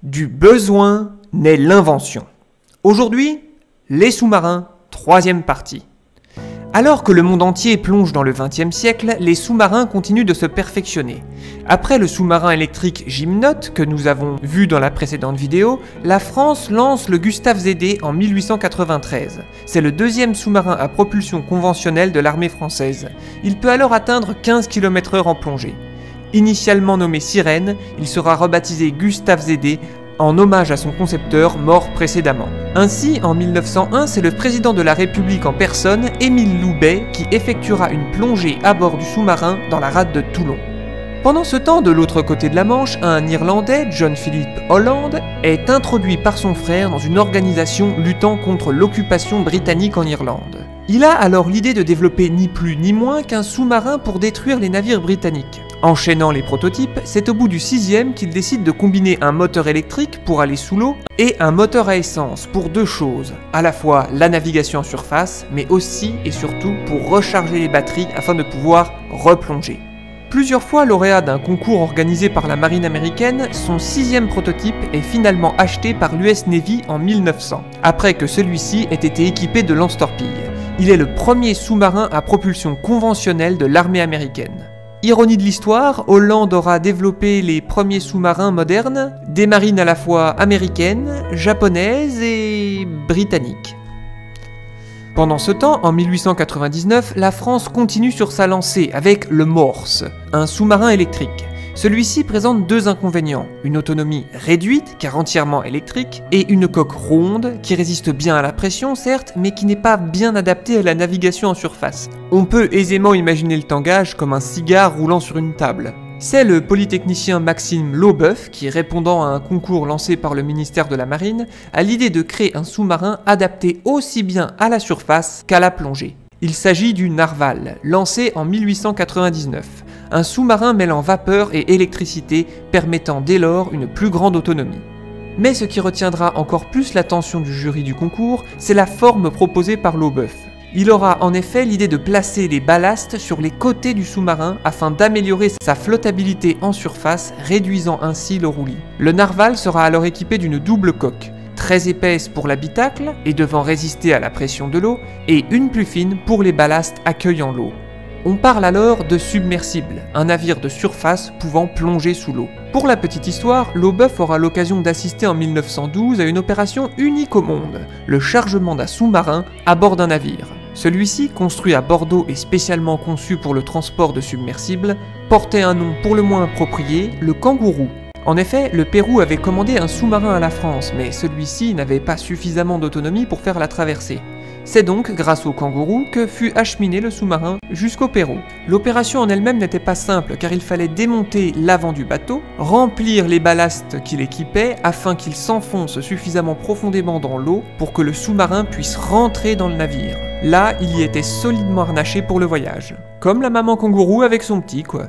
Du besoin naît l'invention. Aujourd'hui, les sous-marins, troisième partie. Alors que le monde entier plonge dans le XXe siècle, les sous-marins continuent de se perfectionner. Après le sous-marin électrique Gymnote, que nous avons vu dans la précédente vidéo, la France lance le Gustave Zédé en 1893. C'est le deuxième sous-marin à propulsion conventionnelle de l'armée française. Il peut alors atteindre 15 km/h en plongée. Initialement nommé Sirène, il sera rebaptisé Gustave Zédé en hommage à son concepteur mort précédemment. Ainsi, en 1901, c'est le président de la République en personne, Émile Loubet, qui effectuera une plongée à bord du sous-marin dans la rade de Toulon. Pendant ce temps, de l'autre côté de la Manche, un Irlandais, John Philip Holland, est introduit par son frère dans une organisation luttant contre l'occupation britannique en Irlande. Il a alors l'idée de développer ni plus ni moins qu'un sous-marin pour détruire les navires britanniques. Enchaînant les prototypes, c'est au bout du 6e qu'il décide de combiner un moteur électrique pour aller sous l'eau et un moteur à essence pour deux choses, à la fois la navigation en surface, mais aussi et surtout pour recharger les batteries afin de pouvoir replonger. Plusieurs fois lauréat d'un concours organisé par la marine américaine, son 6e prototype est finalement acheté par l'US Navy en 1900, après que celui-ci ait été équipé de lance-torpilles. Il est le premier sous-marin à propulsion conventionnelle de l'armée américaine. Ironie de l'histoire, Holland aura développé les premiers sous-marins modernes, des marines à la fois américaines, japonaises et britanniques. Pendant ce temps, en 1899, la France continue sur sa lancée avec le Morse, un sous-marin électrique. Celui-ci présente deux inconvénients, une autonomie réduite, car entièrement électrique, et une coque ronde, qui résiste bien à la pression certes, mais qui n'est pas bien adaptée à la navigation en surface. On peut aisément imaginer le tangage comme un cigare roulant sur une table. C'est le polytechnicien Maxime Laubeuf qui, répondant à un concours lancé par le ministère de la Marine, a l'idée de créer un sous-marin adapté aussi bien à la surface qu'à la plongée. Il s'agit du Narval, lancé en 1899, un sous-marin mêlant vapeur et électricité permettant dès lors une plus grande autonomie. Mais ce qui retiendra encore plus l'attention du jury du concours, c'est la forme proposée par Laubeuf. Il aura en effet l'idée de placer les ballasts sur les côtés du sous-marin afin d'améliorer sa flottabilité en surface, réduisant ainsi le roulis. Le Narval sera alors équipé d'une double coque, très épaisse pour l'habitacle et devant résister à la pression de l'eau, et une plus fine pour les ballasts accueillant l'eau. On parle alors de submersible, un navire de surface pouvant plonger sous l'eau. Pour la petite histoire, Laubeuf aura l'occasion d'assister en 1912 à une opération unique au monde, le chargement d'un sous-marin à bord d'un navire. Celui-ci, construit à Bordeaux et spécialement conçu pour le transport de submersibles, portait un nom pour le moins approprié, le Kangourou. En effet, le Pérou avait commandé un sous-marin à la France, mais celui-ci n'avait pas suffisamment d'autonomie pour faire la traversée. C'est donc grâce au Kangourou que fut acheminé le sous-marin jusqu'au Pérou. L'opération en elle-même n'était pas simple car il fallait démonter l'avant du bateau, remplir les ballasts qu'il équipait afin qu'il s'enfonce suffisamment profondément dans l'eau pour que le sous-marin puisse rentrer dans le navire. Là, il y était solidement harnaché pour le voyage. Comme la maman kangourou avec son petit quoi.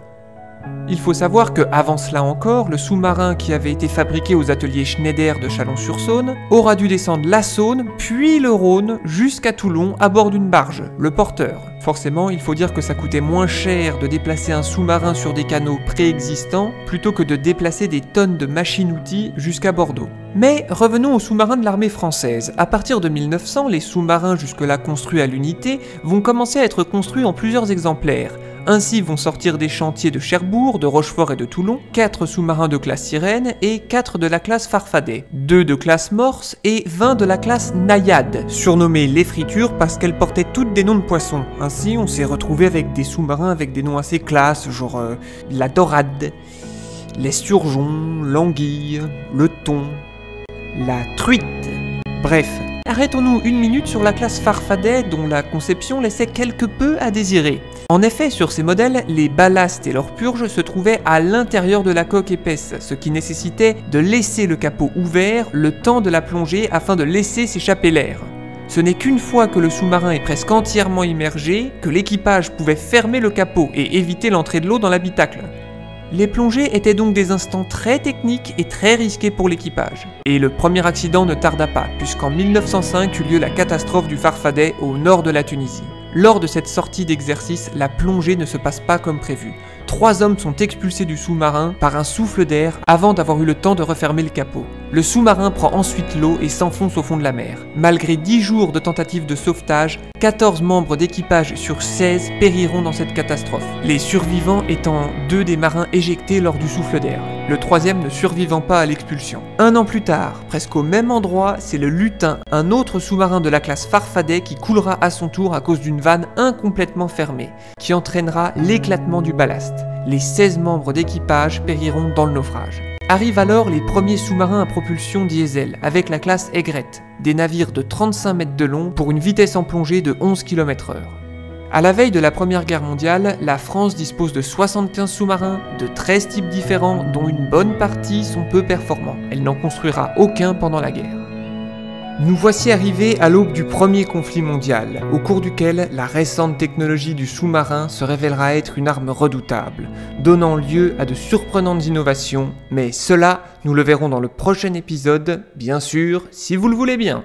Il faut savoir que, avant cela encore, le sous-marin qui avait été fabriqué aux ateliers Schneider de Chalon-sur-Saône aura dû descendre la Saône, puis le Rhône, jusqu'à Toulon à bord d'une barge, le Porteur. Forcément, il faut dire que ça coûtait moins cher de déplacer un sous-marin sur des canaux préexistants plutôt que de déplacer des tonnes de machines-outils jusqu'à Bordeaux. Mais revenons aux sous-marins de l'armée française. À partir de 1900, les sous-marins jusque-là construits à l'unité vont commencer à être construits en plusieurs exemplaires. Ainsi vont sortir des chantiers de Cherbourg, de Rochefort et de Toulon, 4 sous-marins de classe Sirène et 4 de la classe Farfadet, 2 de classe Morse et 20 de la classe Naïade, surnommées les fritures parce qu'elles portaient toutes des noms de poissons. Ainsi on s'est retrouvé avec des sous-marins avec des noms assez classes, genre la dorade, l'esturgeon, l'anguille, le thon, la truite, bref. Arrêtons-nous une minute sur la classe Farfadet dont la conception laissait quelque peu à désirer. En effet, sur ces modèles, les ballasts et leurs purges se trouvaient à l'intérieur de la coque épaisse, ce qui nécessitait de laisser le capot ouvert le temps de la plongée afin de laisser s'échapper l'air. Ce n'est qu'une fois que le sous-marin est presque entièrement immergé que l'équipage pouvait fermer le capot et éviter l'entrée de l'eau dans l'habitacle. Les plongées étaient donc des instants très techniques et très risqués pour l'équipage. Et le premier accident ne tarda pas, puisqu'en 1905 eut lieu la catastrophe du Farfadet au nord de la Tunisie. Lors de cette sortie d'exercice, la plongée ne se passe pas comme prévu. 3 hommes sont expulsés du sous-marin par un souffle d'air avant d'avoir eu le temps de refermer le capot. Le sous-marin prend ensuite l'eau et s'enfonce au fond de la mer. Malgré 10 jours de tentatives de sauvetage, 14 membres d'équipage sur 16 périront dans cette catastrophe, les survivants étant 2 des marins éjectés lors du souffle d'air, le 3e ne survivant pas à l'expulsion. Un an plus tard, presque au même endroit, c'est le Lutin, un autre sous-marin de la classe Farfadet qui coulera à son tour à cause d'une vanne incomplètement fermée, qui entraînera l'éclatement du ballast. Les 16 membres d'équipage périront dans le naufrage. Arrivent alors les premiers sous-marins à propulsion diesel, avec la classe Aigrette, des navires de 35 mètres de long pour une vitesse en plongée de 11 km/h. À la veille de la Première Guerre mondiale, la France dispose de 75 sous-marins, de 13 types différents, dont une bonne partie sont peu performants. Elle n'en construira aucun pendant la guerre. Nous voici arrivés à l'aube du premier conflit mondial, au cours duquel la récente technologie du sous-marin se révélera être une arme redoutable, donnant lieu à de surprenantes innovations, mais cela, nous le verrons dans le prochain épisode, bien sûr, si vous le voulez bien.